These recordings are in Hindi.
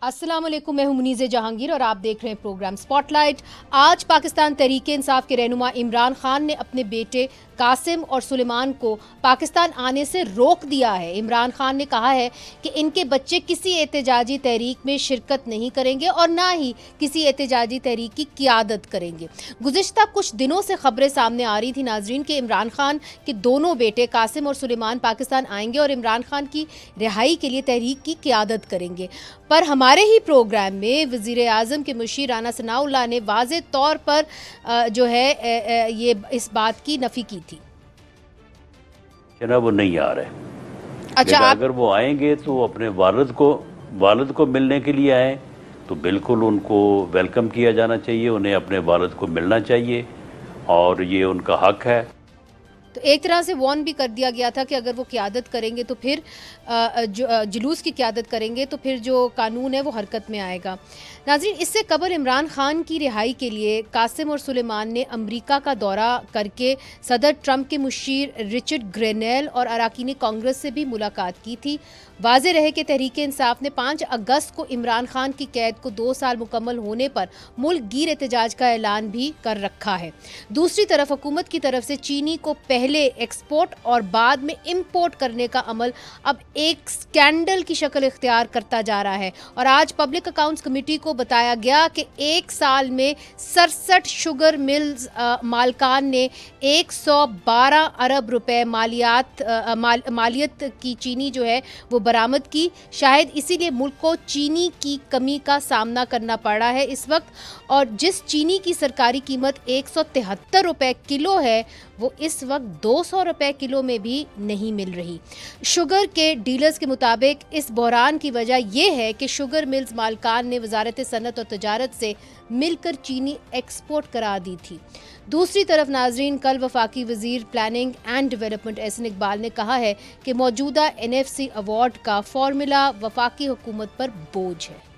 अस्सलाम वालेकुम, मैं हूं मुनीज़े जहांगीर और आप देख रहे हैं प्रोग्राम स्पॉटलाइट। आज पाकिस्तान तहरीक इंसाफ के रहनुमा इमरान खान ने अपने बेटे कासिम और सुलेमान को पाकिस्तान आने से रोक दिया है। इमरान खान ने कहा है कि इनके बच्चे किसी एहतजाजी तहरीक में शिरकत नहीं करेंगे और ना ही किसी एहतजाजी तहरीक की क़ियादत करेंगे। गुज़िश्ता कुछ दिनों से खबरें सामने आ रही थी नाजरीन के इमरान खान के दोनों बेटे कासिम और सुलेमान पाकिस्तान आएंगे और इमरान खान की रिहाई के लिए तहरीक की क़ियादत करेंगे। पर हमारे ही प्रोग्राम में वज़ीर आज़म के मुशीर राना सनाउल्लाह ने वाज़े तौर पर ये इस बात की नफ़ी की थी। वो नहीं आ रहे। अच्छा, अगर वो आएंगे तो अपने वालिद को मिलने के लिए आए तो बिल्कुल उनको वेलकम किया जाना चाहिए, उन्हें अपने वालिद को मिलना चाहिए और ये उनका हक है। तो एक तरह से वार्न भी कर दिया गया था कि अगर वो क़ियादत करेंगे तो फिर जुलूस की क़ियादत करेंगे तो फिर जो कानून है वो हरकत में आएगा। नाज़रीन, इससे कबल इमरान खान की रिहाई के लिए कासिम और सुलेमान ने अमेरिका का दौरा करके सदर ट्रंप के मुशीर रिचर्ड ग्रेनेल और अरकान कांग्रेस से भी मुलाकात की थी। वाज़े रहे कि तहरीक इंसाफ ने 5 अगस्त को इमरान खान की कैद को 2 साल मुकम्मल होने पर मुल्क गिर एहतजाज का ऐलान भी कर रखा है। दूसरी तरफ हुकूमत की तरफ से चीनी को पहले एक्सपोर्ट और बाद में इंपोर्ट करने का अमल अब एक स्कैंडल की शक्ल इख्तियार करता जा रहा है और आज पब्लिक अकाउंट्स कमेटी को बताया गया कि एक साल में 67 शुगर मिल्स मालकान ने 112 अरब रुपए मालियत की चीनी जो है वो बरामद की। शायद इसीलिए मुल्क को चीनी की कमी का सामना करना पड़ा है इस वक्त, और जिस चीनी की सरकारी कीमत 173 रुपए किलो है वो इस वक्त 200 रुपए किलो में भी नहीं मिल रही। शुगर के डीलर्स के मुताबिक इस बहरान की वजह यह है कि शुगर मिल्स मालकान ने वजारत सनत और तजारत से मिलकर चीनी एक्सपोर्ट करा दी थी। दूसरी तरफ नाजरीन, कल वफाकी वजीर planning and development Ahsan Iqbal ने कहा है कि मौजूदा NFC अवार्ड का फॉर्मूला वफाकी हुकूमत पर बोझ है।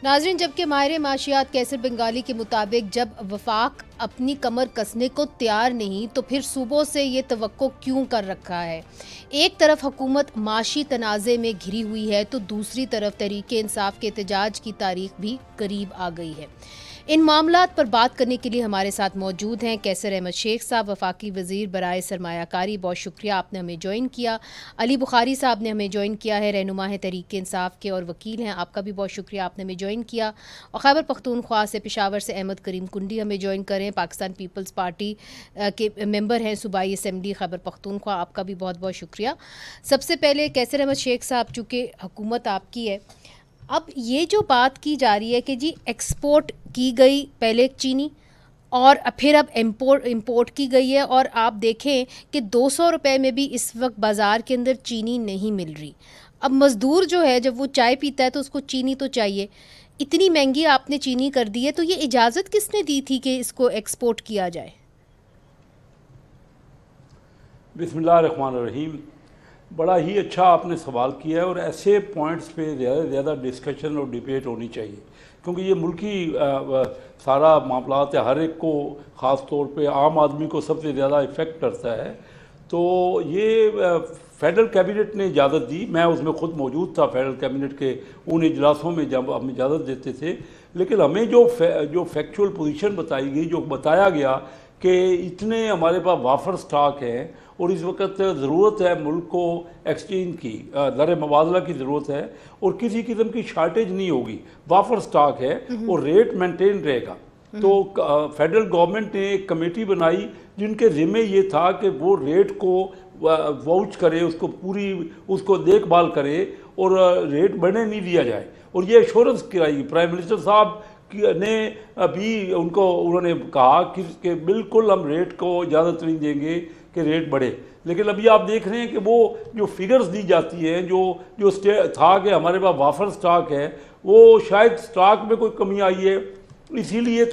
नाजरीन, जबकि माहिर माशियात कैसर बंगाली के मुताबिक जब वफाक अपनी कमर कसने को तैयार नहीं तो फिर सूबों से ये तवक्को क्यों कर रखा है। एक तरफ हुकूमत माशी तनाज़े में घिरी हुई है तो दूसरी तरफ तहरीक इंसाफ के एहतजाज की तारीख भी करीब आ गई है। इन मामलात पर बात करने के लिए हमारे साथ मौजूद हैं कैसर अहमद शेख साहब, वफाकी वज़ीर बराए सरमायाकारी, बहुत शुक्रिया आपने हमें ज्वाइन किया। अली बुखारी साहब ने हमें ज्वाइन किया है, रहनुमा है तहरीक इंसाफ के और वकील हैं, आपका भी बहुत शुक्रिया आपने हमें ज्वाइन किया। और खैबर पख्तूनख्वा से पेशावर से अहमद करीम कुंडी हमें ज्वाइन करें, पाकिस्तान पीपल्स पार्टी के मेंबर हैं सूबाई असम्बली खैबर पख्तूनख्वा, आपका भी बहुत बहुत शुक्रिया। सबसे पहले कैसर अहमद शेख साहब, चूँकि हुकूमत आपकी है, अब ये जो बात की जा रही है कि जी एक्सपोर्ट की गई पहले चीनी और फिर अब इंपोर्ट की गई है और आप देखें कि 200 रुपए में भी इस वक्त बाज़ार के अंदर चीनी नहीं मिल रही। अब मज़दूर जो है जब वो चाय पीता है तो उसको चीनी तो चाहिए, इतनी महंगी आपने चीनी कर दी है, तो ये इजाज़त किसने दी थी कि इसको एक्सपोर्ट किया जाए? बिस्मिल्लाहिर्रहमानिर्रहीम। बड़ा ही अच्छा आपने सवाल किया है और ऐसे पॉइंट्स पे ज़्यादा से ज़्यादा डिस्कशन और डिबेट होनी चाहिए क्योंकि ये मुल्की सारा मामलात है, हर एक को ख़ास तौर पे आम आदमी को सबसे ज़्यादा इफ़ेक्ट करता है। तो ये फेडरल कैबिनेट ने इजाज़त दी, मैं उसमें ख़ुद मौजूद था फेडरल कैबिनेट के उन इजलासों में जब हम इजाज़त देते थे, लेकिन हमें जो फैक्चुअल पोजीशन बताई गई, जो बताया गया कि इतने हमारे पास वाफर स्टॉक है और इस वक्त ज़रूरत है मुल्क को एक्सचेंज की, दर मुबादला की ज़रूरत है और किसी किस्म की शार्टेज नहीं होगी, वाफर स्टॉक है और रेट मेंटेन रहेगा। तो फेडरल गवर्नमेंट ने एक कमेटी बनाई जिनके ज़िम्मे ये था कि वो रेट को वाउच करे, उसको देखभाल करे और रेट बढ़ने नहीं दिया जाए। और ये एश्योरेंस कराई प्राइम मिनिस्टर साहब ने अभी उन्होंने कहा कि बिल्कुल हम रेट को इजाज़त नहीं देंगे कि रेट बढ़े। लेकिन अभी आप देख रहे हैं कि वो जो फिगर्स दी जाती हैं, जो था कि हमारे पास वाफर स्टॉक है, वो शायद स्टॉक में कोई कमी आई है, इसीलिए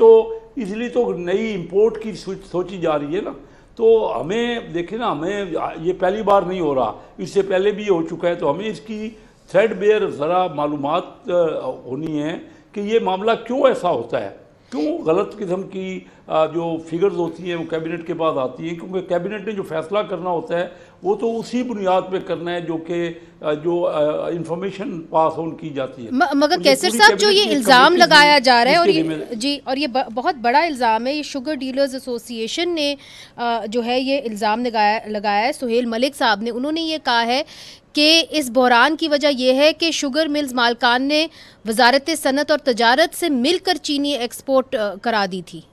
तो नई इंपोर्ट की सोची जा रही है ना। तो हमें देखें ना, हमें ये पहली बार नहीं हो रहा, इससे पहले भी हो चुका है, तो हमें इसकी थ्रेड बेयर ज़रा मालूमात होनी है कि ये मामला क्यों ऐसा होता है। क्यों गलत किस्म की जो फिगर्स होती हैं वो कैबिनेट के पास आती हैं, क्योंकि कैबिनेट ने जो फैसला करना होता है वो तो उसी बुनियाद पे करना है जो कि जो इंफॉर्मेशन पास ऑन की जाती है। मगर कैसर साहब, जो ये इल्ज़ाम लगाया जा रहा है, और जी, और ये बहुत बड़ा इल्ज़ाम है, ये शुगर डीलर्स एसोसिएशन ने जो है ये इल्ज़ाम लगाया है, सुहेल मलिक साहब ने। उन्होंने ये कहा है कि इस बहरान की वजह यह है कि शुगर मिल्स मालकान ने वजारत सनत और तजारत से मिलकर चीनी एक्सपोर्ट करा दी थी।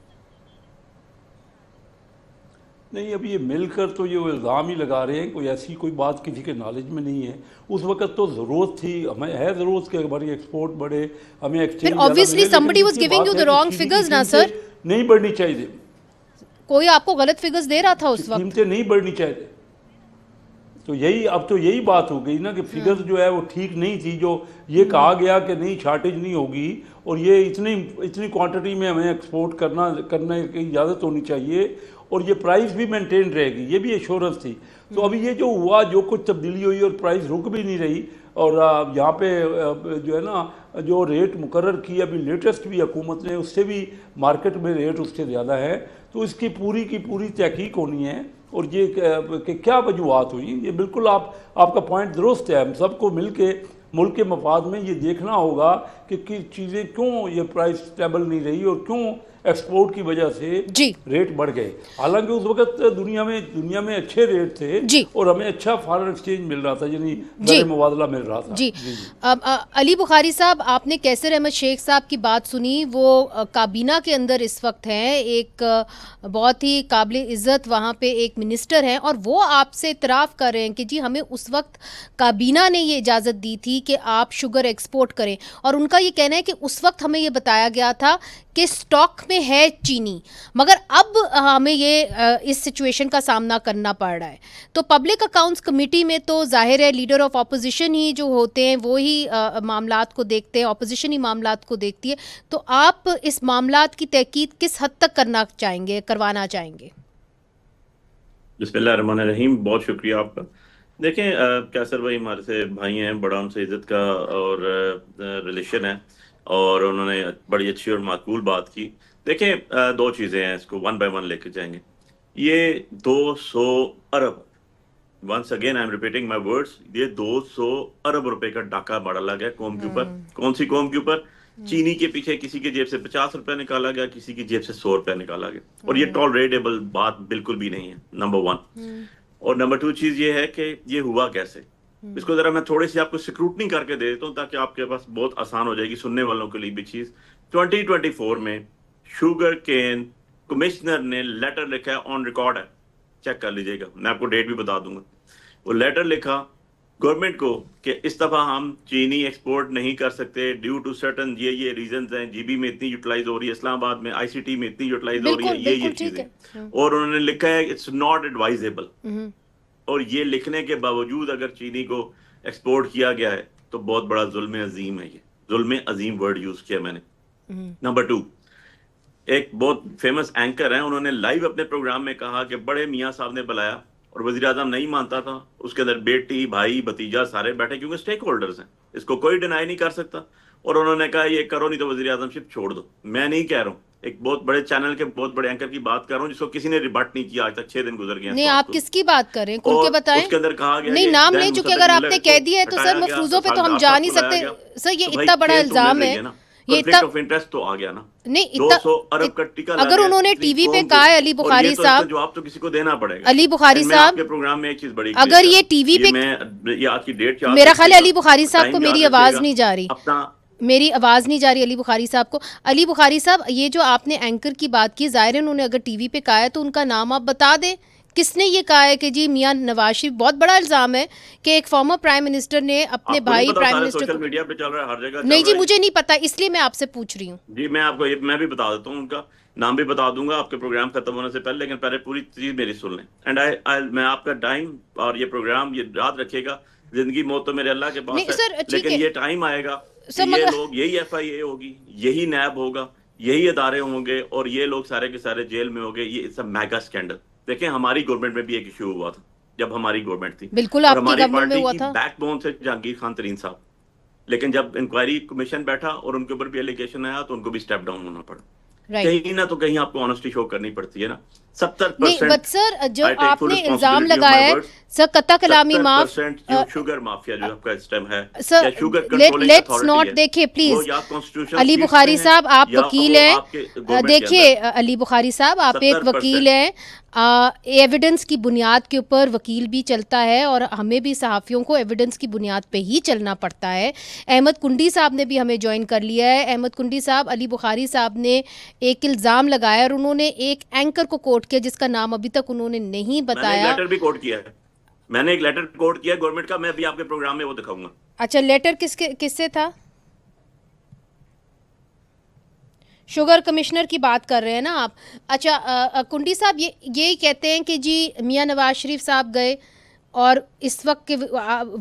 नहीं, अभी ये मिलकर तो ये इल्ज़ाम ही लगा रहे हैं, कोई ऐसी कोई बात किसी के नॉलेज में नहीं है। उस वक्त तो ज़रूरत थी, हमें है ज़रूरत कि हमारी एक्सपोर्ट बढ़े, हमें exchange. Obviously somebody was giving you the wrong figures ना सर। नहीं बढ़नी चाहिए, कोई आपको गलत फिगर्स दे रहा था उस वक्त। कीमतें नहीं बढ़नी चाहिए, तो यही अब तो यही बात हो गई ना कि फिगर्स जो है वो ठीक नहीं थी। जो ये कहा गया कि नहीं शॉर्टेज नहीं होगी और ये इतनी क्वांटिटी में हमें एक्सपोर्ट करने की इजाज़त होनी चाहिए और ये प्राइस भी मेंटेन रहेगी, ये भी एश्योरेंस थी। तो अभी ये जो हुआ, जो कुछ तब्दीली हुई और प्राइस रुक भी नहीं रही, और यहाँ पे जो है ना जो रेट मुकर्रर की अभी लेटेस्ट भी हुकूमत ने, उससे भी मार्केट में रेट उससे ज़्यादा है। तो इसकी पूरी की पूरी तहकीक होनी है और ये कि क्या वजूहत हुई। ये बिल्कुल आपका पॉइंट दुरुस्त है। हम सबको मिल के मुल्क के मफाद में ये देखना होगा कि चीज़ें क्यों ये प्राइस स्टेबल नहीं रही और क्यों एक्सपोर्ट की वजह से रेट बढ़ गए। हालांकि उस वक्त दुनिया में अच्छे रेट थे और हमें अच्छा फॉरेन एक्सचेंज मिल रहा था, यानी दर मुबादला मिल रहा था। जी। अब अली बुखारी साहब, आपने कैसर अहमद शेख साहब की बात सुनी। वो काबीना के अंदर इस वक्त हैं, एक बहुत ही काबिल इज़्ज़त वहाँ पे एक मिनिस्टर हैं, और वो आपसे इतराफ़ कर रहे हैं कि जी हमें उस वक्त काबीना ने ये इजाज़त दी थी कि आप शुगर एक्सपोर्ट करें, और उनका ये कहना है कि उस वक्त हमें ये बताया गया था कि स्टॉक में है चीनी, मगर अब हमें ये इस सिचुएशन का सामना करना पड़ रहा है। तो पब्लिक अकाउंट्स कमेटी में तो जाहिर है लीडर ऑफ ऑपोजिशन ही जो होते हैं वो ही मामलात को देखते हैं, ऑपोजिशन ही मामलात को देखती है। तो आप इस मामलात की तहकीक किस हद तक करवाना चाहेंगे? बिस्मिल्लाहिर्रहमानिर्रहीम, बहुत शुक्रिया आपका। देखें, कैसर भाई हमारे से भाई हैं, बड़ा उनसे इज्जत का और रिलेशन है, और उन्होंने बड़ी अच्छी और माकूल बात की। देखें, दो चीज़ें हैं, इसको वन बाय वन लेके जाएंगे। ये 200 अरब, once again I am repeating my words, ये 200 अरब रुपए का डाका डाला गया कौम के ऊपर। कौन सी कौम के ऊपर? चीनी के पीछे किसी के जेब से 50 रुपए निकाला गया, किसी की जेब से 100 रुपया निकाला गया, और ये टॉलरेटेबल बात बिल्कुल भी नहीं है, नंबर वन। और नंबर टू चीज ये है कि ये हुआ कैसे, इसको जरा मैं थोड़ी सी आपको स्क्रूटनी करके दे देता हूँ ताकि आपके पास बहुत आसान हो जाएगी सुनने वालों के लिए भी चीज। 2024 में शुगर केन कमिश्नर ने लेटर लिखा है, ऑन रिकॉर्ड है, चेक कर लीजिएगा, मैं आपको डेट भी बता दूंगा। वो लेटर लिखा गवर्नमेंट को कि इस दफा हम चीनी एक्सपोर्ट नहीं कर सकते ड्यू टू सर्टन ये रीजंस हैं, जीबी में इतनी यूटिलाइज हो रही है, इस्लामाबाद में आईसीटी में इतनी यूटिलाइज हो रही है, ये चीजें, और उन्होंने लिखा है इट्स नॉट एडवाइजेबल। और ये लिखने के बावजूद अगर चीनी को एक्सपोर्ट किया गया है तो बहुत बड़ा जुल्म अजीम है। ये जुल्म अजीम वर्ड यूज किया मैंने। नंबर टू, एक बहुत फेमस एंकर है, उन्होंने लाइव अपने प्रोग्राम में कहा कि बड़े मियाँ साहब ने बुलाया और वजीर आजम नहीं मानता था, उसके अंदर बेटी भाई भतीजा सारे बैठे, क्योंकि स्टेक होल्डर्स हैं, इसको कोई डिनाई नहीं कर सकता, और उन्होंने कहा ये करो नहीं तो वजीर आजमशिप छोड़ दो। मैं नहीं कह रहा हूँ, एक बहुत बड़े चैनल के बहुत बड़े एंकर की बात कर रहा हूँ जिसको किसी ने रिबट नहीं किया आज तक, 6 दिन गुजर गए। नहीं, आप किसकी बात कर रहे हैं, खुल के बताएं। उसके अंदर कहा गया नहीं, नाम नहीं, चूंकि अगर आपने कह दिया है तो सर मफरूजों पे तो हम जा नहीं सकते सर, ये इतना बड़ा इल्जाम है, ये इतना ऑफ इंटरेस्ट तो आ गया ना। नहीं, 200 अरब का टिका अगर उन्होंने टीवी पे कहा है, अली बुखारी साहब, जवाब तो किसी को देना पड़ेगा। अली बुखारी साहब के प्रोग्राम में एक चीज बड़ी, अगर ये टीवी पे, ये आज की डेट, मेरा ख्याल है अली बुखारी साहब को मेरी आवाज नहीं जा रही, मेरी आवाज़ नहीं जा रही अली बुखारी साहब को। अली बुखारी साहब, ये जो आपने एंकर की बात की, ज़ाहिर है उन्होंने अगर टीवी पे कहा है तो उनका नाम आप बता दें, किसने ये कहा है कि जी मियां नवाज शरीफ, बहुत बड़ा इल्ज़ाम है कि एक फॉर्मर प्राइम मिनिस्टर ने अपने भाई प्राइम मिनिस्टर, सोशल मीडिया पे चल रहा है, हर जगह नहीं जी, मुझे नहीं पता, इसलिए मैं आपसे पूछ रही हूँ जी। मैं भी बता देता हूँ, उनका नाम भी बता दूंगा आपके प्रोग्राम खत्म होने से पहले, लेकिन पहले पूरी चीज मेरी सुन लें। एंड मैं आपका टाइम और ये प्रोग्राम ये याद रखिएगा, जिंदगी मौत तो मेरे अल्लाह के पास है, लेकिन ये टाइम आएगा, ये लोग, यही FIA होगी, यही नैब होगा, यही अदारे होंगे, और ये लोग सारे के सारे जेल में होंगे। ये इट्स अ मेगा स्कैंडल। देखें, हमारी गवर्नमेंट में भी एक इशू हुआ था जब हमारी गवर्नमेंट थी, बिल्कुल आपकी गवर्नमेंट में हुआ था, बैकबोन से जहांगीर खान तरीन साहब, लेकिन जब इंक्वायरी कमीशन बैठा और उनके ऊपर भी एलिगेशन आया तो उनको भी स्टेप डाउन होना पड़ा। कहीं ना तो कहीं आपको ऑनेस्टी शो करनी पड़ती है ना। 70% नहीं बट सर जो आपने इल्जाम लगाया है सर कत्ता कलामी माफ शुगर माफिया जो आपका इस टाइम है सर, लेट्स नॉट, देखिए प्लीज अली बुखारी साहब आप वकील हैं, देखिए अली बुखारी साहब आप एक वकील हैं, एविडेंस की बुनियाद के ऊपर वकील भी चलता है और हमें भी सहाफ़ियों को एविडेंस की बुनियाद पे ही चलना पड़ता है। अहमद कुंडी साहब ने भी हमें ज्वाइन कर लिया है। अहमद कुंडी साहब, अली बुखारी साहब ने एक इल्ज़ाम लगाया और उन्होंने एक एंकर को कोट किया जिसका नाम अभी तक उन्होंने नहीं बताया। मैंने एक लेटर भी कोट किया है, मैंने एक लेटर कोट किया गवर्नमेंट का, मैं अभी आपके प्रोग्राम में वो दिखाऊंगा। अच्छा, लेटर किससे था? शुगर कमिश्नर की बात कर रहे हैं ना आप? अच्छा कुंडी साहब ये कहते हैं कि जी मियां नवाज शरीफ साहब गए और इस वक्त के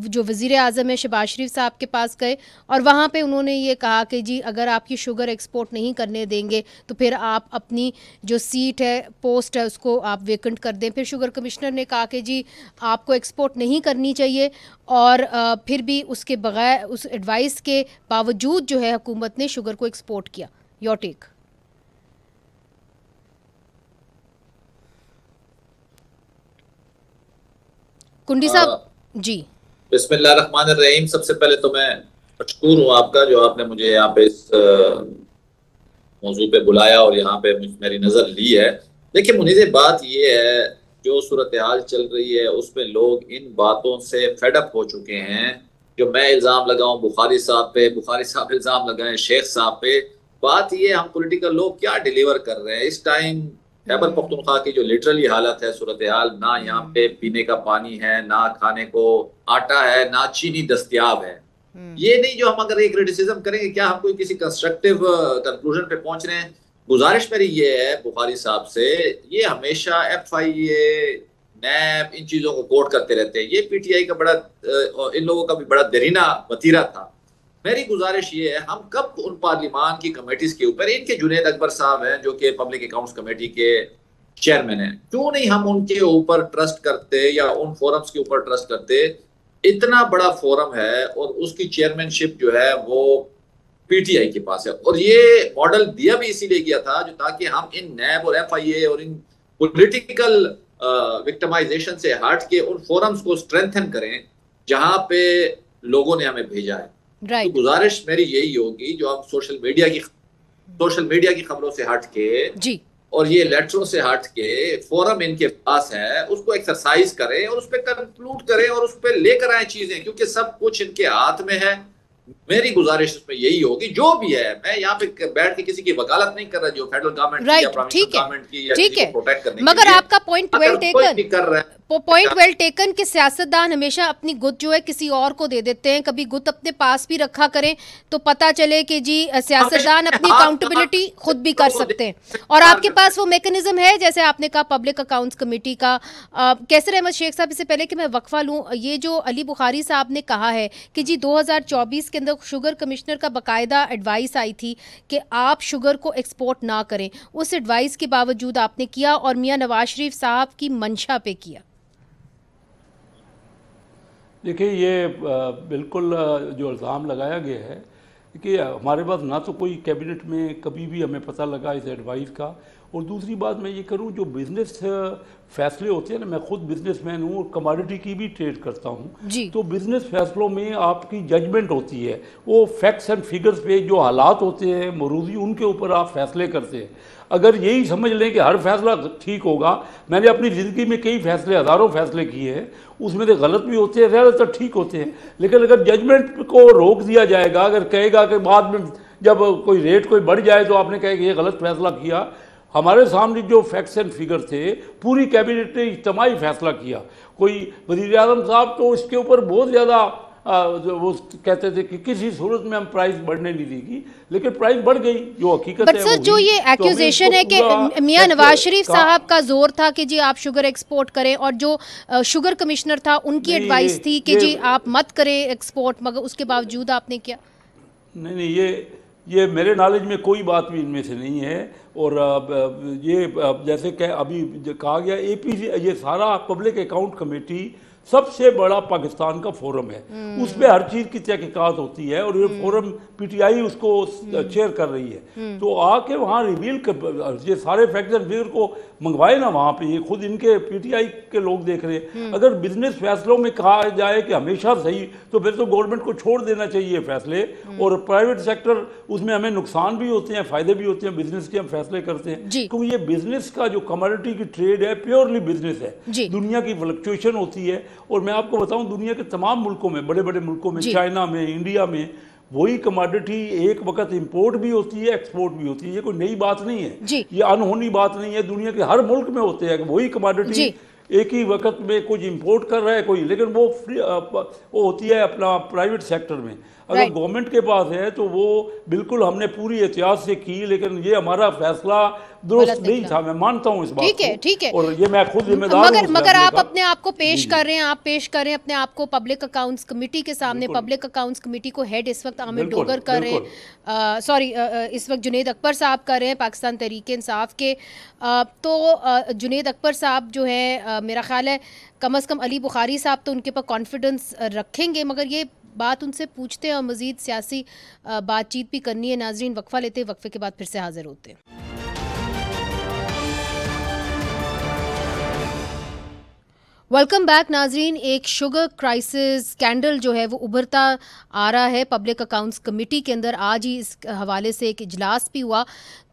जो वज़ीर आज़म है शहबाज शरीफ साहब के पास गए और वहाँ पे उन्होंने ये कहा कि जी अगर आप ये शुगर एक्सपोर्ट नहीं करने देंगे तो फिर आप अपनी जो सीट है, पोस्ट है, उसको आप वेकेंट कर दें। फिर शुगर कमिश्नर ने कहा कि जी आपको एक्सपोर्ट नहीं करनी चाहिए और फिर भी उसके बगैर, उस एडवाइस के बावजूद जो है हुकूमत ने शुगर को एक्सपोर्ट किया। Your take. कुंडी साहब जी। बिस्मिल्लाहिर्रहमानिर्रहीम। सबसे पहले तो मैं मशकूर हूँ आपका जो आपने मुझे यहाँ पे इस मौजू पे बुलाया और यहाँ पे मेरी नजर ली है। देखिए मुनीर, बात ये है जो सूरत हाल चल रही है उसमें लोग इन बातों से फेडअप हो चुके हैं। जो मैं इल्जाम लगाऊं बुखारी साहब पे, बुखारी साहब इल्जाम लगाएं शेख साहब पे, बात ये हम पॉलिटिकल लोग क्या डिलीवर कर रहे हैं इस टाइम। खैबर पख्तूनख्वा की जो लिटरली हालत है सूरत हाल, ना यहाँ पे पीने का पानी है, ना खाने को आटा है, ना चीनी दस्तयाब है। ये नहीं जो हम अगर एक क्रिटिसिज्म करेंगे क्या हम कोई किसी कंस्ट्रक्टिव कंक्लूजन पे पहुंच रहे हैं। गुजारिश मेरी ये है बुखारी साहब से, ये हमेशा FIA नैब इन चीजों को कोट करते रहते हैं। ये PTI का बड़ा इन लोगों का भी बड़ा दरीना वतीरा था। मेरी गुजारिश ये है हम कब उन पार्लिमान की कमेटीज के ऊपर, इनके जुनैद अकबर साहब हैं जो कि पब्लिक अकाउंट्स कमेटी के चेयरमैन हैं, क्यों नहीं हम उनके ऊपर ट्रस्ट करते या उन फोरम्स के ऊपर ट्रस्ट करते। इतना बड़ा फोरम है और उसकी चेयरमैनशिप जो है वो PTI के पास है और ये मॉडल दिया भी इसीलिए गया था जो ताकि हम इन नैब और FIA और इन पॉलिटिकल विक्टिमाइजेशन से हट के उन फोरम्स को स्ट्रेंथन करें जहां पे लोगों ने हमें भेजा है। तो गुजारिश मेरी यही होगी जो हम सोशल मीडिया की खबरों से हट के जी और ये लेटरों से हट के फोरम इनके पास है उसको एक्सरसाइज करें और उस पर कंक्लूड करें और उस पर लेकर आए चीजें, क्योंकि सब कुछ इनके हाथ में है। मेरी गुजारिश इसमें यही होगी जो भी है, मैं यहाँ पे बैठ के किसी की वकालत नहीं कर रहा जो फेडरल गवर्नमेंट की या प्रोविंशियल गवर्नमेंट की या किसी को प्रोटेक्ट करने के लिए, मगर आपका पॉइंट वेल टेकन कर रहा है। पॉइंट वेल टेकन कि सियासतदान हमेशा अपनी गुत जो है किसी और को दे देते हैं। कभी गुत अपने पास भी रखा करें तो पता चले कि जी सियासतदान अपनी अकाउंटेबिलिटी खुद भी कर सकते हैं और आपके पास वो मैकेनिज्म है जैसे आपने कहा पब्लिक अकाउंट्स कमेटी का। कैसर अहमद शेख साहब, इससे पहले कि मैं वक्फा लूँ, ये जो अली बुखारी साहब ने कहा है कि जी 2024 के अंदर शुगर कमिश्नर का बाकायदा एडवाइस आई थी कि आप शुगर को एक्सपोर्ट ना करें, उस एडवाइस के बावजूद आपने किया और मियां नवाज शरीफ साहब की मंशा पे किया। देखिए ये बिल्कुल जो इल्ज़ाम लगाया गया है कि हमारे पास ना तो कोई कैबिनेट में कभी भी हमें पता लगा इस एडवाइस का, और दूसरी बात मैं ये करूं जो बिज़नेस फैसले होते हैं ना, मैं खुद बिजनेसमैन हूँ और कमोडिटी की भी ट्रेड करता हूँ, तो बिज़नेस फैसलों में आपकी जजमेंट होती है, वो फैक्ट्स एंड फिगर्स पे जो हालात होते हैं मौजूदी उनके ऊपर आप फैसले करते हैं। अगर यही समझ लें कि हर फैसला ठीक होगा, मैंने अपनी ज़िंदगी में कई फैसले, हज़ारों फैसले किए हैं, उसमें से गलत भी होते हैं, ज़्यादातर ठीक होते हैं, लेकिन अगर जजमेंट को रोक दिया जाएगा, अगर कहेगा कि बाद में जब कोई रेट कोई बढ़ जाए तो आपने कहा कि ये गलत फैसला किया, हमारे सामने जो फैक्ट्स एंड फिगर थे पूरी कैबिनेट ने इज्तिमाई फैसला किया। कोई वज़ीर आज़म साहब तो इसके ऊपर बहुत ज़्यादा वो कहते थे कि किसी सूरत में हम प्राइस बढ़ने नहीं देगी, लेकिन प्राइस बढ़ गई, जो हकीकत है। सर जो ये एक्यूजेशन है कि मियां नवाज शरीफ साहब का जोर था कि जी आप शुगर एक्सपोर्ट करें और जो शुगर कमिश्नर था उनकी एडवाइस थी कि जी आप मत करें एक्सपोर्ट, मगर उसके बावजूद आपने किया। नहीं, ये मेरे नॉलेज में कोई बात भी इनमें से नहीं है। और ये जैसे कि अभी कहा गया APC, ये सारा पब्लिक अकाउंट कमेटी सबसे बड़ा पाकिस्तान का फोरम है, उस पर हर चीज़ की तहकीकात होती है और ये फोरम पीटीआई उसको चेयर कर रही है। तो आके वहाँ रिवील कर ये सारे फैक्ट्स एंड फिगर को मंगवाए ना वहाँ पे, ये खुद इनके पीटीआई के लोग देख रहे हैं। अगर बिजनेस फैसलों में कहा जाए कि हमेशा सही, तो फिर तो गवर्नमेंट को छोड़ देना चाहिए फैसले, और प्राइवेट सेक्टर उसमें हमें नुकसान भी होते हैं फायदे भी होते हैं, बिजनेस के हम फैसले करते हैं, क्योंकि ये बिजनेस का जो कमोडिटी की ट्रेड है प्योरली बिजनेस है। दुनिया की फ्लक्चुएशन होती है, और मैं आपको बताऊं दुनिया के तमाम मुल्कों में, बड़े बड़े मुल्कों में, चाइना में, इंडिया में, वही कमोडिटी एक वक्त इंपोर्ट भी होती है एक्सपोर्ट भी होती है। ये कोई नई बात नहीं है, ये अनहोनी बात नहीं है, दुनिया के हर मुल्क में होते हैं वही कमोडिटी एक ही वक्त में कुछ इंपोर्ट कर रहा है कोई, लेकिन वो होती है अपना प्राइवेट सेक्टर में। अगर गवर्नमेंट के पास है तो वो बिल्कुल हमने पूरी एहतियात से की, लेकिन ये हमारा फैसला दुरुस्त नहीं था, मैं मानता हूँ इस बात को। ठीक है, और ये मैं खुद जिम्मेदार हूँ। मगर आप अपने आप को पेश कर रहे हैं, आप पेश कर रहे हैं अपने आप को पब्लिक अकाउंट्स कमेटी के सामने। पब्लिक अकाउंट्स कमेटी को हेड इस वक्त आमिर डोगर कर रहे हैं, सॉरी इस वक्त जुनेद अकबर साहब कर रहे हैं पाकिस्तान तहरीक इंसाफ के। तो जुनेद अकबर साहब जो है मेरा ख्याल है कम अज़ कम अली बुखारी साहब तो उनके पर कॉन्फिडेंस रखेंगे, मगर ये बात उनसे पूछते हैं और मज़ीद सियासी बातचीत भी करनी है। नाजरीन वक्फा लेते हैं, वक्फे के बाद फिर से हाजिर होते हैं। वेलकम बैक नाजरीन। एक शुगर क्राइसिस स्कैंडल जो है वो उभरता आ रहा है पब्लिक अकाउंट्स कमेटी के अंदर। आज ही इस हवाले से एक इजलास भी हुआ।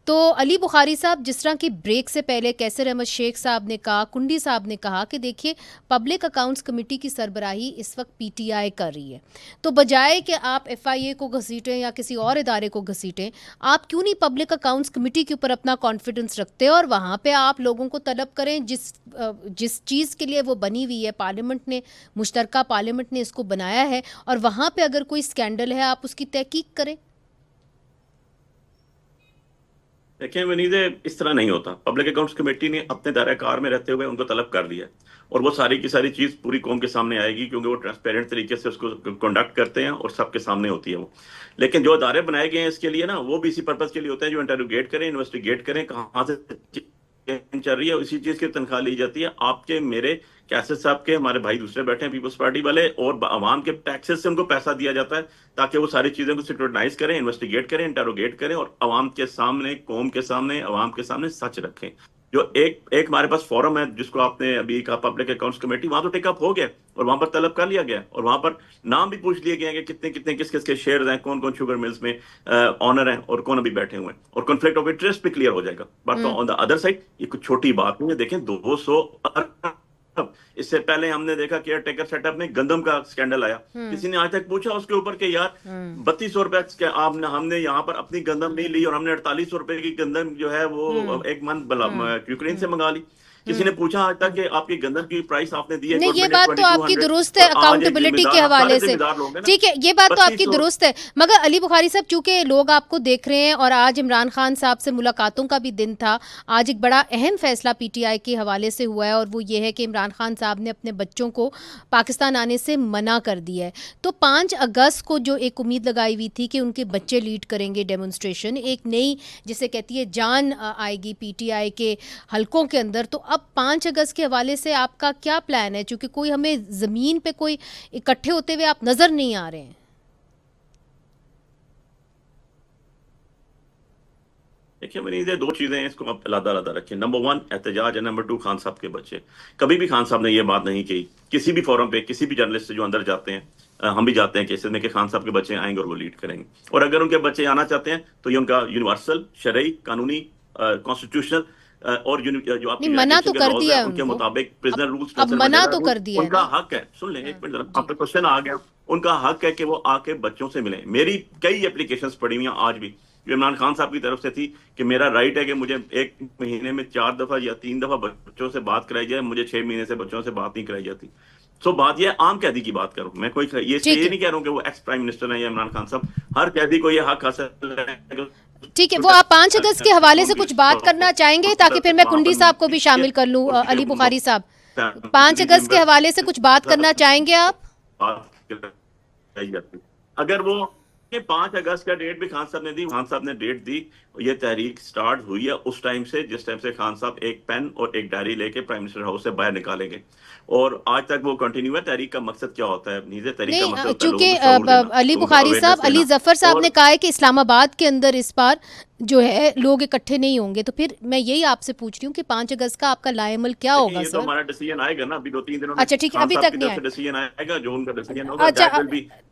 तो अली बुखारी साहब, जिस तरह की ब्रेक से पहले कैसर अहमद शेख साहब ने कहा, कुंडी साहब ने कहा कि देखिए पब्लिक अकाउंट्स कमेटी की सरबराही इस वक्त पीटीआई कर रही है, तो बजाय कि आप एफआईए को घसीटें या किसी और इदारे को घसीटें, आप क्यों नहीं पब्लिक अकाउंट्स कमेटी के ऊपर अपना कॉन्फिडेंस रखते और वहाँ पे आप लोगों को तलब करें जिस चीज़ के लिए वो बनी हुई है। पार्लियामेंट ने, मुश्तरका पार्लियामेंट ने इसको बनाया है, और वहाँ पर अगर कोई स्कैंडल है आप उसकी तहकीक करें। देखिए वनीदे, इस तरह नहीं होता। पब्लिक अकाउंट्स कमेटी ने अपने दायरा कार में रहते हुए उनको तलब कर दिया, और वो सारी की सारी चीज़ पूरी कौम के सामने आएगी, क्योंकि वो ट्रांसपेरेंट तरीके से उसको कंडक्ट करते हैं और सबके सामने होती है वो। लेकिन जो अदारे बनाए गए हैं इसके लिए ना, वो भी इसी पर्पज़ के लिए होते हैं, जो इंटेरोगेट करें, इन्वेस्टिगेट करें कहाँ से चल रही है, उसी चीज़ की तनख्वाह ली जाती है। आपके, मेरे, कैसर साहब के, हमारे भाई दूसरे बैठे हैं पीपल्स पार्टी वाले, और अवाम के टैक्सेस से उनको पैसा दिया जाता है ताकि वो सारी चीज़ों को सिक्योरिटाइज करें, इन्वेस्टिगेट करें, इंटेरोगेट करें और अवाम के सामने, कौम के सामने, अवाम के सामने सच रखें। जो एक हमारे पास फोरम है जिसको आपने अभी कहा पब्लिक अकाउंट्स कमेटी, वहां तो टेकअप हो गया और वहां पर तलब कर लिया गया, और वहां पर नाम भी पूछ लिए गए हैं कि कितने कितने किस किस के शेयर्स हैं, कौन कौन शुगर मिल्स में ऑनर हैं और कौन अभी बैठे हुए हैं, और कॉन्फ्लिक्ट ऑफ इंटरेस्ट भी क्लियर हो जाएगा। But on the other side ये कुछ छोटी बात नहीं है। देखें 200 अरब, इससे पहले हमने देखा केयर टेकर सेटअप में गंदम का स्कैंडल आया, किसी ने आज तक पूछा उसके ऊपर कि यार 3200 रुपए हमने यहाँ पर अपनी गंदम नहीं ली और हमने 4800 रुपए की गंदम जो है वो एक मंथ यूक्रेन से मंगा ली। किसी ने पूछा आज तक कि आपकी गंदम की प्राइस आपने दी है? नहीं, ये बात तो आपकी दुरुस्त है अकाउंटेबिलिटी के हवाले से, ठीक है, ये बात तो आपकी दुरुस्त है। मगर अली बुखारी साहब, चूंकि लोग आपको देख रहे हैं और आज इमरान खान साहब से मुलाकातों का भी दिन था, आज एक बड़ा अहम फैसला पीटीआई के हवाले से हुआ है, और वो ये है कि इमरान खान साहब ने अपने बच्चों को पाकिस्तान आने से मना कर दिया है। तो 5 अगस्त को जो एक उम्मीद लगाई हुई थी कि उनके बच्चे लीड करेंगे डेमोन्स्ट्रेशन, एक नई जिसे कहती है जान आएगी पीटीआई के हलकों के अंदर, तो अब 5 अगस्त के हवाले से आपका क्या प्लान है? क्योंकि कोई हमें जमीन पे कोई इकट्ठे होते हुए आप नजर नहीं आ रहे हैं। देखिए मनीष, दो चीजें हैं, इसको आप अलग-अलग रखें। नंबर 1 एहतजाज है, नंबर 2 खान साहब के बच्चे। कभी भी खान साहब ने ये बात नहीं कही किसी भी फोरम पे, किसी भी जर्नलिस्ट से जो अंदर जाते हैं, हम भी जाते हैं केसेस में, कि खान साहब के बच्चे आएंगे और वो लीड करेंगे। और अगर उनके बच्चे आना चाहते हैं तो ये उनका यूनिवर्सल शरई कानूनी कॉन्स्टिट्यूशनल और जो आपकी मना तो कर दिया है उनके मुताबिक प्रिजनर रूल्स, अब मना तो कर दिया, उनका हक है। सुन लें एक मिनट, आपका क्वेश्चन आ गया। उनका हक है कि वो आके बच्चों से मिले। मेरी कई एप्लीकेशंस पड़ी हुई हैं आज भी जो इमरान खान साहब की तरफ से थी कि मेरा राइट है कि मुझे 1 महीने में 4 दफा या 3 दफा बच्चों से बात कराई जाए, मुझे 6 महीने से बच्चों से बात नहीं कराई जाती। सो बात यह आम कैदी की बात करूं मैं, कोई ये नहीं कह रहा हूं कि वो एक्स प्राइम मिनिस्टर है या इमरान खान साहब। हर कैदी को ये हक हासिल है। ठीक है, वो आप 5 अगस्त के हवाले से कुछ बात करना चाहेंगे ताकि फिर मैं कुंडी साहब को भी शामिल कर लूं। अली बुखारी साहब, 5 अगस्त के हवाले से कुछ बात करना चाहेंगे आप? अगर वो 5 अगस्त का डेट भी खान साहब ने दी, खान साहब ने डेट दी, ये तहरीक स्टार्ट हुई है उस टाइम से जिस टाइम से खान साहब एक पेन और एक डायरी लेके प्राइम मिनिस्टर हाउस से बाहर निकालेंगे, और आज तक वो कंटिन्यू है। तहरीक का मकसद क्या होता है? नीचे तहरीक का मकसद चूंकि अली बुखारी साहब, अली जफर साहब ने कहा है कि इस्लामाबाद के अंदर इस बार जो है लोग इकट्ठे नहीं होंगे, तो फिर मैं यही आपसे पूछ रही हूँ कि 5 अगस्त का आपका लाएमल क्या होगा? ये सर, तो हमारा डिसीजन आएगा ना, अभी 2-3 दिनों में। अच्छा ठीक है, अभी तक नहीं आया डिसीजन आएगा, जो उनका डिसीजन होगा। अच्छा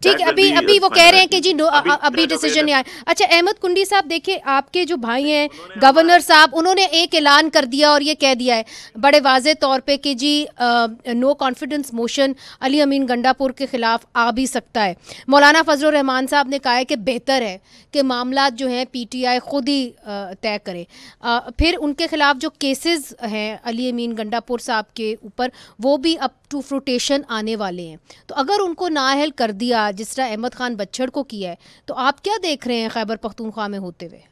ठीक है, अभी वो कह रहे हैं कि जी अभी डिसीजन नहीं आया। अच्छा अहमद कुंडी साहब, देखिए आपके जो भाई हैं गवर्नर साहब, उन्होंने एक ऐलान कर दिया और ये कह दिया है बड़े वाजे तौर पे कि जी नो कॉन्फिडेंस मोशन अली अमीन गंडापुर के खिलाफ आ भी सकता है। मौलाना फजलुर रहमान साहब ने कहा है कि बेहतर है कि मामला जो हैं पीटीआई खुद ही तय करे। फिर उनके खिलाफ जो केसेस हैं अली अमीन गंडापुर साहब के ऊपर, वो भी अप टू फ्रूटेशन आने वाले हैं, तो अगर उनको नाअहल कर दिया जिस तरह अहमद खान बच्चड़ को किया है, तो आप क्या देख रहे हैं खैबर पख्तूनख्वा में होते हुए?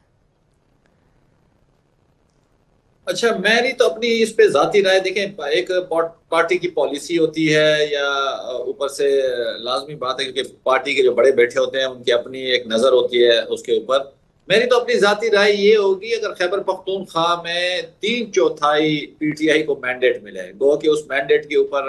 अच्छा, मेरी तो अपनी इस पे जाती राय, देखें एक पार्टी की पॉलिसी होती है या ऊपर से लाजमी बात है क्योंकि पार्टी के जो बड़े बैठे होते हैं उनकी अपनी एक नज़र होती है उसके ऊपर। मेरी तो अपनी जाती राय ये होगी, अगर खैबर पख्तूनख्वा में 3/4 पीटीआई को मैंडेट मिले, गो कि उस मैंडेट के ऊपर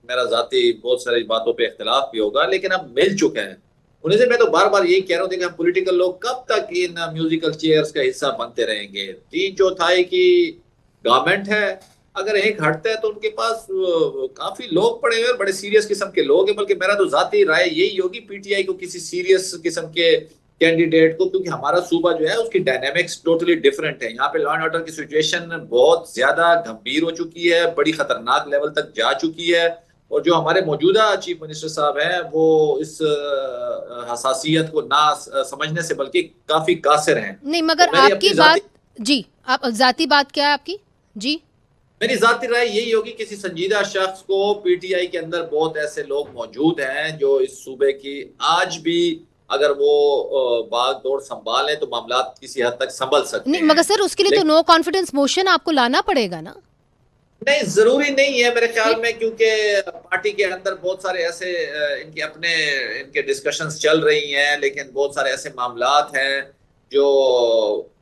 मेरा जाती बहुत सारी बातों पे इख्तिलाफ भी होगा, लेकिन अब मिल चुके हैं उन्हें से। मैं तो बार बार यही कह रहा हूँ, देखिए हम पॉलिटिकल लोग कब तक इन म्यूजिकल चेयर्स का हिस्सा बनते रहेंगे? 3/4 की गवर्नमेंट है, अगर एक हटता है तो उनके पास काफी लोग पड़े हुए, बड़े सीरियस किस्म के लोग हैं। बल्कि मेरा तो जाती राय यही होगी, पीटीआई को किसी सीरियस किस्म के कैंडिडेट को, क्योंकि हमारा सूबा जो है उसकी डायनेमिक्स टोटली डिफरेंट है। यहाँ पे लॉ एंड ऑर्डर की सिचुएशन बहुत ज्यादा गंभीर हो चुकी है, बड़ी खतरनाक लेवल तक जा चुकी है, और जो हमारे मौजूदा चीफ मिनिस्टर साहब हैं वो इस हसासियत को ना समझने से बल्कि काफी कासिर हैं। नहीं, मगर तो आपकी बात जी, आप जाती बात क्या है आपकी? जी, मेरी जाती राय यही होगी, किसी संजीदा शख्स को, पीटीआई के अंदर बहुत ऐसे लोग मौजूद हैं जो इस सूबे की आज भी अगर वो भाग दौड़ संभालें तो मामला किसी हद तक संभल सकते हैं। मगर सर उसके लिए तो नो कॉन्फिडेंस मोशन आपको लाना पड़ेगा ना? नहीं, जरूरी नहीं है मेरे ख्याल में, क्योंकि पार्टी के अंदर बहुत सारे ऐसे इनके डिस्कशंस चल रही हैं, लेकिन बहुत सारे ऐसे मामलात हैं जो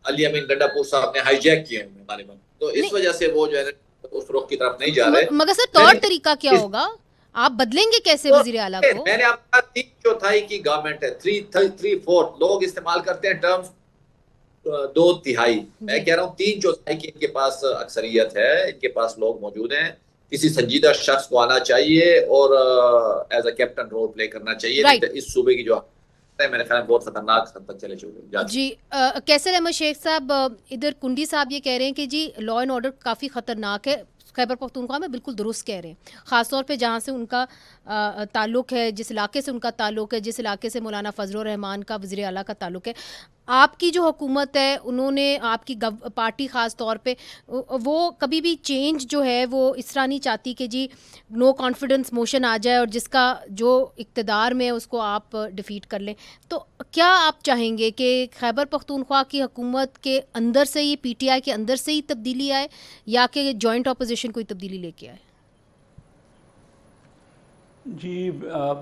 अली अमीन गंडापुर साहब ने हाईजैक किए हैं गालिबन, तो इस वजह से वो जो है उस रुख की तरफ नहीं जा रहे। मगर सर तौर तरीका क्या होगा? आप बदलेंगे कैसे वजीर आला को? मैंने आपका 3/4 की गवर्नमेंट है, 3/4 लोग इस्तेमाल करते हैं टर्म्स 2/3। मैं कह रहा हूँ 3/4 की इनके पास अक्सरियत है, इनके पास लोग मौजूद हैं। किसी संजीदा शख्स को आना चाहिए और as a captain role play करना चाहिए। इस सूबे की जो मेरे ख्याल में बहुत खतरनाक हद तक चले चुके जी। कैसर अहमद शेख साहब, इधर कुंडी साहब ये कह रहे हैं कि जी लॉ एंड ऑर्डर काफ़ी ख़तरनाक है खैबर पख्तूनख्वा में, बिल्कुल दुरुस्त कह रहे हैं, ख़ासतौर पे जहाँ से उनका ताल्लुक़ है, जिस इलाके से उनका ताल्लुक़ है, जिस इलाके से मौलाना फजलुर रहमान का वज़ीर आला का ताल्लुक़ है। आपकी जो हुकूमत है, उन्होंने आपकी पार्टी ख़ास तौर पे वो कभी भी चेंज जो है वो इस तरह नहीं चाहती कि जी नो कॉन्फिडेंस मोशन आ जाए और जिसका जो इक़्तिदार में उसको आप डिफ़ीट कर लें। तो क्या आप चाहेंगे कि खैबर पख्तूनख्वा की हुकूमत के अंदर से ही, पीटीआई के अंदर से ही तब्दीली आए, या कि जॉइंट अपोजिशन कोई तब्दीली लेके आए? जी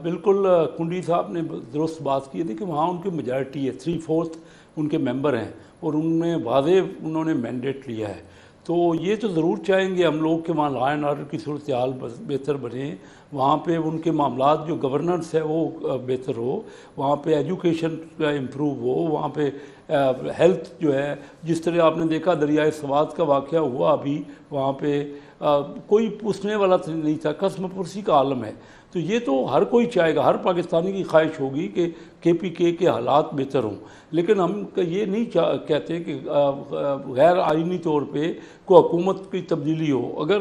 बिल्कुल, कुंडी साहब ने दुरुस्त बात की है। देखिए वहाँ उनकी मेजॉरिटी है, 3/4 उनके मेंबर हैं और उन्होंने मैंडेट लिया है, तो ये तो ज़रूर चाहेंगे हम लोग कि वहाँ लॉ एंड ऑर्डर की सूरत हाल बेहतर बने, वहाँ पे उनके मामलात जो गवर्नेंस है वो बेहतर हो, वहाँ पे एजुकेशन इम्प्रूव हो, वहाँ पे हेल्थ जो है, जिस तरह आपने देखा दरियाए सवात का वाक़या हुआ अभी, वहाँ पे कोई पूछने वाला नहीं था, कसमपुरसी का आलम है। तो ये तो हर कोई चाहेगा, हर पाकिस्तानी की ख्वाहिश होगी कि KPK के हालात बेहतर हों, लेकिन हम ये नहीं कहते कि गैर आइनी तौर पे कोई हुकूमत की तब्दीली हो। अगर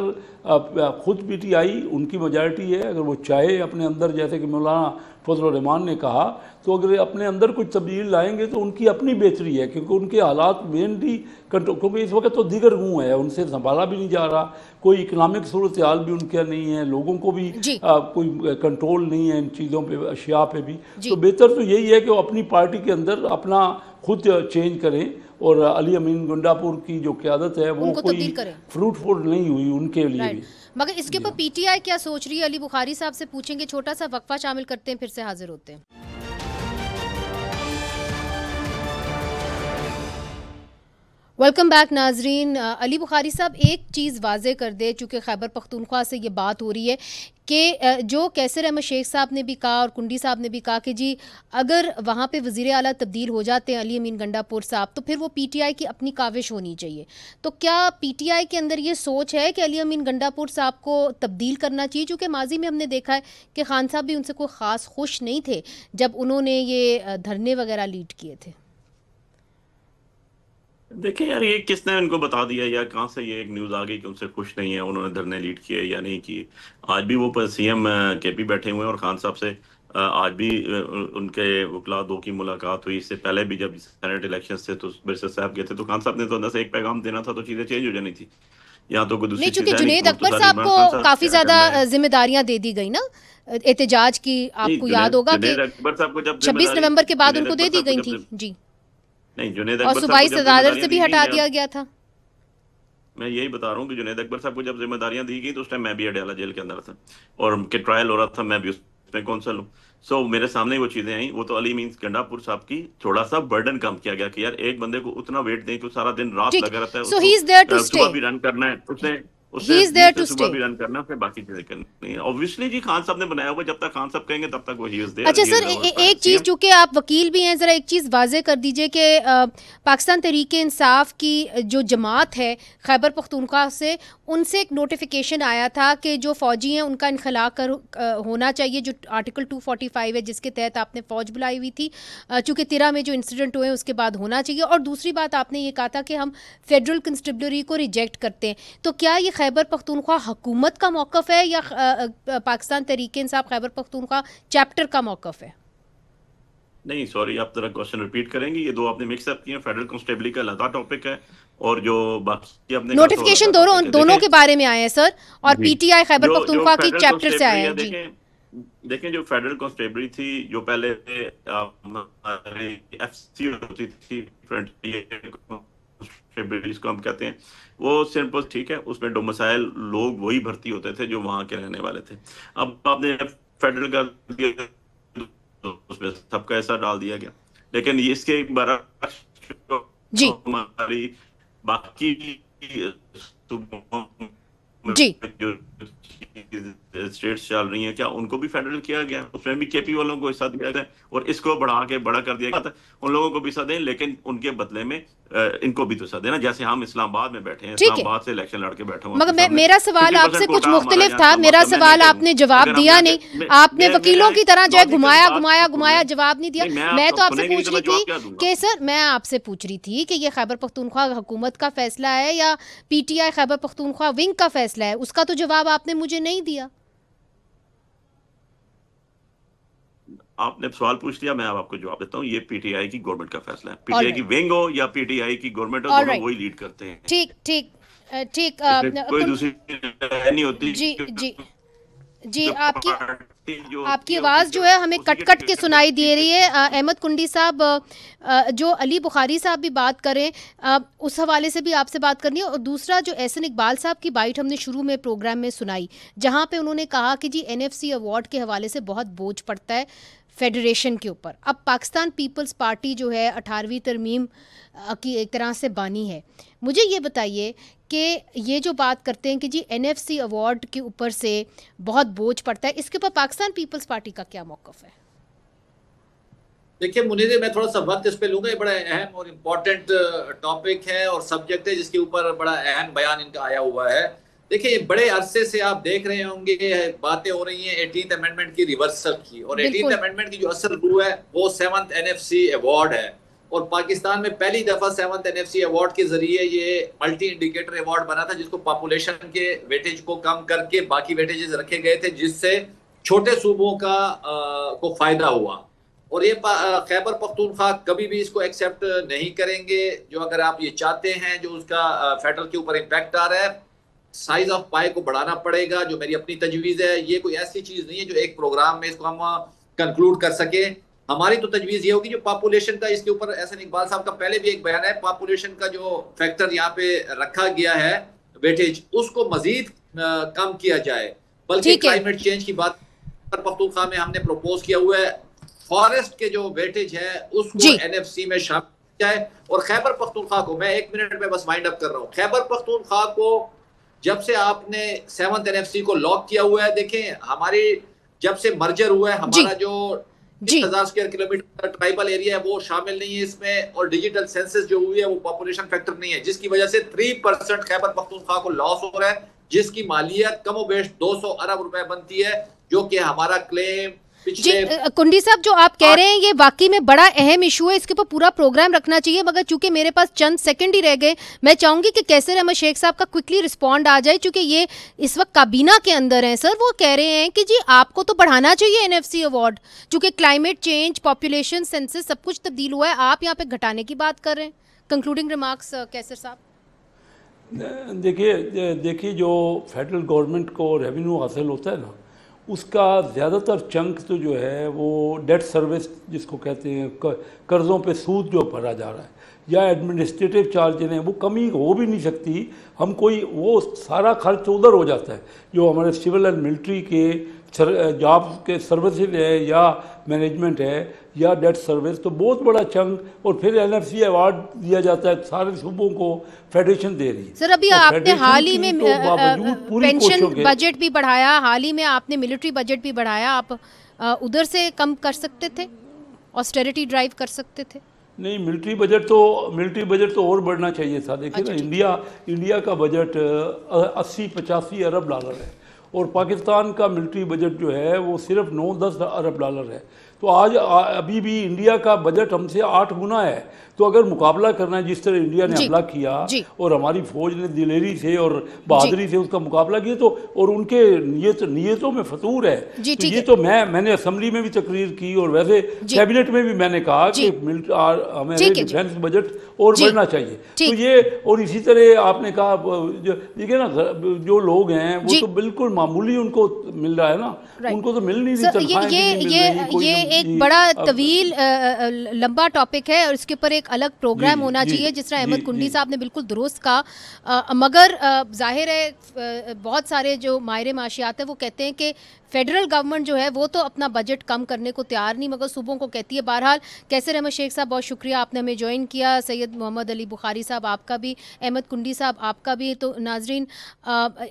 ख़ुद PTI उनकी मेजॉरिटी है, अगर वो चाहे अपने अंदर, जैसे कि मौलाना फजलुर रहमान ने कहा, तो अगर अपने अंदर कुछ तब्दीली लाएंगे तो उनकी अपनी बेहतरी है, क्योंकि उनके हालात मेनली कंट्रोल, क्योंकि इस वक्त तो दिगर मुँह है, उनसे संभाला भी नहीं जा रहा, कोई इकनॉमिक सूरत हाल भी उनके नहीं है, लोगों को भी कोई कंट्रोल नहीं है इन चीज़ों पे, अशिया पे भी। तो बेहतर तो यही है कि वो अपनी पार्टी के अंदर अपना खुद चेंज करें, और अली अमीन गंडापुर की जो क़यादत है वो कोई फ्रूटफुल नहीं हुई उनके लिए भी। मगर इसके ऊपर PTI क्या सोच रही है, अली बुखारी साहब से पूछेंगे। छोटा सा वक्फा शामिल करते हैं, फिर से हाजिर होते हैं। वेलकम बैक नाजरीन। अली बुखारी साहब एक चीज़ वाजे कर दे, चूँकि खैबर पख्तूनख्वा से ये बात हो रही है कि जो कैसर अहमद शेख साहब ने भी कहा और कुंडी साहब ने भी कहा कि जी अगर वहाँ पे वज़ीर आला तब्दील हो जाते हैं अली अमीन गंडापुर साहब, तो फिर वो पीटीआई की अपनी काविश होनी चाहिए। तो क्या पीटीआई के अंदर ये सोच है कि अली अमीन गंडापुर साहब को तब्दील करना चाहिए? चूँकि माजी में हमने देखा है कि खान साहब भी उनसे कोई ख़ास खुश नहीं थे जब उन्होंने ये धरने वगैरह लीड किए थे। देखिए यार, ये किसने उनको बता दिया या कहाँ से ये एक न्यूज़ आ गई कि उनसे खुश नहीं है, उन्होंने धरने लीड किए या नहीं किए? आज भी वो सीएम केपी बैठे हुए हैं और खान साहब से आज भी उनके वकला दो की मुलाकात हुई। इससे पहले भी जब सेनेट इलेक्शन थे तो बिरसा साहब गए थे, तो खान साहब ने तो अंदर से एक पैगाम देना था तो चीजें चेंज हो जानी थी। यहाँ तो कोई दूसरी नहीं, चूंकि चीज है जुनेद नहीं, अकबर साहब को काफी ज्यादा जिम्मेदारियां दे दी गई ना एहतजाज की। आपको याद होगा कि जुनेद अकबर साहब को जब 26 नवंबर के बाद उनको दे दी गई थी जी, नहीं जुनेद और अकबर सूबाई साहब को जब सदारत से भी जिम्मेदारियां हटा दी दिया गया था। मैं यही बता रहा हूँ कि जुनेद अकबर साहब को जब जिम्मेदारियां दी गई तो उस टाइम मैं भी अडयाला जेल के अंदर था और उनके ट्रायल हो रहा था, मैं भी उसमें कौंसल हूँ। सो मेरे सामने वो चीजें आई। वो तो अली मीन्स गंडापुर साहब की थोड़ा सा बर्डन कम किया गया कि यार एक बंदे को उतना वेट दें कि सारा दिन रात लगा रहता है, So he is there to सुबह stay. भी रन करना है, उसने He is there to सुबह stay. भी रन करना है, फिर बाकी चीजें करनी है। ऑब्वियसली जी खान साहब ने बनाया हुआ, जब तक खान साहब कहेंगे तब तक वो ही इज देयर। अच्छा सर, एक चीज़, चूँकि आप वकील भी हैं, ज़रा एक चीज़ वाजे कर दीजिए कि पाकिस्तान तहरीक इंसाफ की जो जमात है खैबर पख्तूनख्वा से, उनसे एक नोटिफिकेशन आया था कि जो फ़ौजी हैं उनका इनखला होना चाहिए, जो आर्टिकल 245 है जिसके तहत आपने फ़ौज बुलाई हुई थी, चूँकि तिरा में जो इंसिडेंट हुए उसके बाद होना चाहिए। और दूसरी बात आपने ये कहा था कि हम फेडरल कंस्टिबलरी को रिजेक्ट करते हैं। तो क्या ये खैबर पख्तूनख्वा हुकूमत का मौक़िफ़ है या पाकिस्तान तहरीक इंसाफ खैबर पख्तूनख्वा चैप्टर का मौक़िफ़ है? नहीं सॉरी, आप जरा क्वेश्चन रिपीट करेंगे। ये दो आपने मिक्सअप किए। फेडरल कांस्टेबली का अलग टॉपिक है और जो बाकी अपने नोटिफिकेशन दोनों के बारे में आए हैं सर, और पीटीआई खैबर पख्तूनख्वा की चैप्टर से आया है जी। देखें जो फेडरल कांस्टेबली थी, जो पहले एफसी होती थी, जिसको हम कहते हैं, वो सिंपल ठीक है, उसमें डोमिसाइल लोग वही भर्ती होते थे जो वहां के रहने वाले थे। अब आपने फेडरल का उसमें सबका ऐसा डाल दिया गया, लेकिन इसके जी हमारी बाकी जी जो स्टेट्स चल रही हैं, क्या उनको भी फेडरल किया गया? उसमें भी केपी वालों को हिस्सा दिया गया और इसको बड़ा कर दिया गया था। उन लोगों को भी हिस्सा दें, लेकिन उनके बदले में इनको भी तो हिस्सा देना। जैसे हम इस्लामाबाद में बैठे हैं, इस्लामाबाद से इलेक्शन लड़के बैठे हुए, मगर मेरा सवाल आपसे कुछ मुख्तलिफ था। मेरा सवाल आपने जवाब दिया नहीं, आपने वकीलों की तरह जो है घुमाया जवाब नहीं दिया। मैं तो आपसे पूछ रही थी कि सर, मैं आपसे पूछ रही थी कि ये खैबर पख्तूनख्वा हुकूमत का फैसला है या पीटीआई खैबर पख्तूनख्वा विंग का फैसला है, उसका तो जवाब आपने मुझे नहीं दिया। आपने सवाल पूछ लिया, मैं अब आपको जवाब देता हूँ। ये पीटीआई की गवर्नमेंट का फैसला है। पीटीआई की विंग हो या पीटीआई की गवर्नमेंट हो, दोनों वही लीड करते हैं। ठीक कोई दूसरी नहीं होती जी। आपकी आवाज़ जो है हमें कट के सुनाई दे रही है। अहमद कुंडी साहब, जो अली बुखारी साहब भी बात करें, उस हवाले से भी आपसे बात करनी है। और दूसरा, जो एहसन इकबाल साहब की बाइट हमने शुरू में प्रोग्राम में सुनाई, जहाँ पे उन्होंने कहा कि जी एनएफसी अवार्ड के हवाले से बहुत बोझ पड़ता है फेडरेशन के ऊपर। अब पाकिस्तान पीपल्स पार्टी जो है 18वीं तरमीम की एक तरह से बानी है। मुझे ये बताइए कि ये जो बात करते हैं कि जी एनएफसी अवार्ड के ऊपर से बहुत बोझ पड़ता है, इसके ऊपर पाकिस्तान पीपल्स पार्टी का क्या मौक़िफ़ है? देखिए मुनीर, मैं थोड़ा सा वक्त इस पे लूंगा। ये बड़ा अहम और इम्पोर्टेंट टॉपिक है और सब्जेक्ट है जिसके ऊपर बड़ा अहम बयान इनका आया हुआ है। देखिए बड़े अरसे से आप देख रहे होंगे बातें हो रही हैं 18th अमेंडमेंट की रिवर्सल की, और 18th अमेंडमेंट की जो असल रूह है वो 7th एनएफसी अवार्ड है। और पाकिस्तान में पहली दफा 7th एनएफसी अवार्ड के जरिए ये मल्टी इंडिकेटर अवार्ड बना था, जिसको पॉपुलेशन के वेटेज को कम करके बाकी वेटेजेस रखे गए थे, जिससे छोटे सूबों का को फायदा हुआ। और ये खैबर पख्तूनख्वा कभी भी इसको एक्सेप्ट नहीं करेंगे। जो अगर आप ये चाहते हैं जो उसका फेडरल के ऊपर इम्पैक्ट आ रहा है, साइज ऑफ पाई को बढ़ाना पड़ेगा, जो मेरी अपनी तजवीज़ है। ये कोई ऐसी चीज़ नहीं है जो एक प्रोग्राम में इसको हम कंक्लूड कर सके। हमारी तो तजवीज़ ये होगी जो पॉपुलेशन का, इसके ऊपर एहसन इकबाल साहब का पहले भी एक बयान है, पॉपुलेशन का जो फैक्टर यहाँ पे रखा गया है वेटेज, उसको मजीद कम किया जाए। बल्कि क्लाइमेट चेंज की बात पख्तूनख्वा में हमने प्रपोज किया हुआ है, फॉरेस्ट के जो वेटेज है उसको एनएफसी में शामिल जाए। और खैबर पख्तूनख्वा को, मैं 1 मिनट में बस वाइंड अप कर रहा हूँ, खैबर पख्तूनख्वा को जब से आपने 7th NFC को लॉक किया हुआ है, देखें हमारी जब से मर्जर हुआ है, हमारा जो 10,000 स्क्वायर किलोमीटर ट्राइबल एरिया है वो शामिल नहीं है इसमें, और डिजिटल सेंसस जो हुई है वो पॉपुलेशन फैक्टर नहीं है, जिसकी वजह से 3% खैबर पख्तूनख्वा को लॉस हो रहा है, जिसकी मालियत कमोबेश 200 अरब रुपए बनती है, जो कि हमारा क्लेम जी। कुंडी साहब, जो आप कह रहे हैं ये वाकई में बड़ा अहम इशू है, इसके ऊपर पूरा प्रोग्राम रखना चाहिए, मगर चूंकि मेरे पास चंद सेकंड ही रह गए, मैं चाहूंगी कि कैसर अहमद शेख साहब का क्विकली रिस्पॉन्ड आ जाए, क्योंकि ये इस वक्त काबीना के अंदर हैं। सर, वो कह रहे हैं कि जी आपको तो बढ़ाना चाहिए NFC अवार्ड, चूंकि क्लाइमेट चेंज, पॉपुलेशन, सेंसस सब कुछ तब्दील हुआ है, आप यहाँ पे घटाने की बात कर रहे हैं। कंक्लूडिंग रिमार्क्स कैसर साहब। देखिए जो फेडरल गवर्नमेंट को रेवेन्यू हासिल होता है ना, उसका ज़्यादातर चंक तो जो है वो डेट सर्विस जिसको कहते हैं, कर्ज़ों पे सूद जो भरा जा रहा है, या एडमिनिस्ट्रेटिव चार्ज हैं, वो कमी हो भी नहीं सकती। हम कोई वो सारा खर्च उधर हो जाता है, जो हमारे सिविल एंड मिलिट्री के जॉब के सर्विसेज है, या मैनेजमेंट है, या डेट सर्विस, तो बहुत बड़ा चंक, और फिर NFC अवार्ड दिया जाता है, सारे सूबों को फेडरेशन दे रही है। सर, अभी आपने हाल ही में पेंशन बजट भी बढ़ाया, हाल ही में आपने मिलिट्री बजट भी बढ़ाया, आप उधर से कम कर सकते थे, ऑस्टेरिटी ड्राइव कर सकते थे। नहीं, मिलिट्री बजट तो और बढ़ना चाहिए था। देखिए ना, इंडिया का बजट 80-85 अरब डॉलर है, और पाकिस्तान का मिलिट्री बजट जो है वो सिर्फ 9-10 अरब डॉलर है। तो आज अभी भी इंडिया का बजट हमसे 8 गुना है। तो अगर मुकाबला करना है, जिस तरह इंडिया ने हमला किया और हमारी फौज ने दिलेरी से और बहादुरी से उसका मुकाबला किया, तो और उनके नियतों में फतूर है। तो ये तो मैंने असेंबली में भी तकरीर की, और वैसे कैबिनेट में भी मैंने कहा कि हमें डिफेंस बजट और बढ़ना चाहिए। तो ये, और इसी तरह आपने कहा, देखिए ना, जो लोग हैं वो तो बिल्कुल मामूली उनको मिल रहा है ना, उनको तो मिल नहीं रही। ये एक बड़ा तवील लंबा टॉपिक है, और इसके ऊपर एक अलग प्रोग्राम होना चाहिए, जिस तरह अहमद कुंडी साहब ने बिल्कुल दुरुस्त कहा। मगर जाहिर है बहुत सारे जो माहिर माशियात है वो कहते हैं कि फेडरल गवर्नमेंट जो है वो तो अपना बजट कम करने को तैयार नहीं, मगर सूबों को कहती है। बहरहाल कैसर अहमद शेख साहब, बहुत शुक्रिया, आपने हमें ज्वाइन किया। सैयद मोहम्मद अली बुखारी साहब, आपका भी। अहमद कुंडी साहब, आपका भी। तो नाजरीन,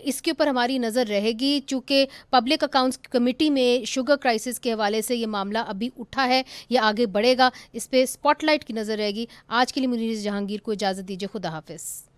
इसके ऊपर हमारी नज़र रहेगी, चूँकि पब्लिक अकाउंट्स कमेटी में शुगर क्राइसिस के हवाले से ये मामला अभी उठा है, ये आगे बढ़ेगा, इस पर स्पॉटलाइट की नज़र रहेगी। आज के लिए मुनीर जहांगीर को इजाज़त दीजिए। खुदा हाफिज़।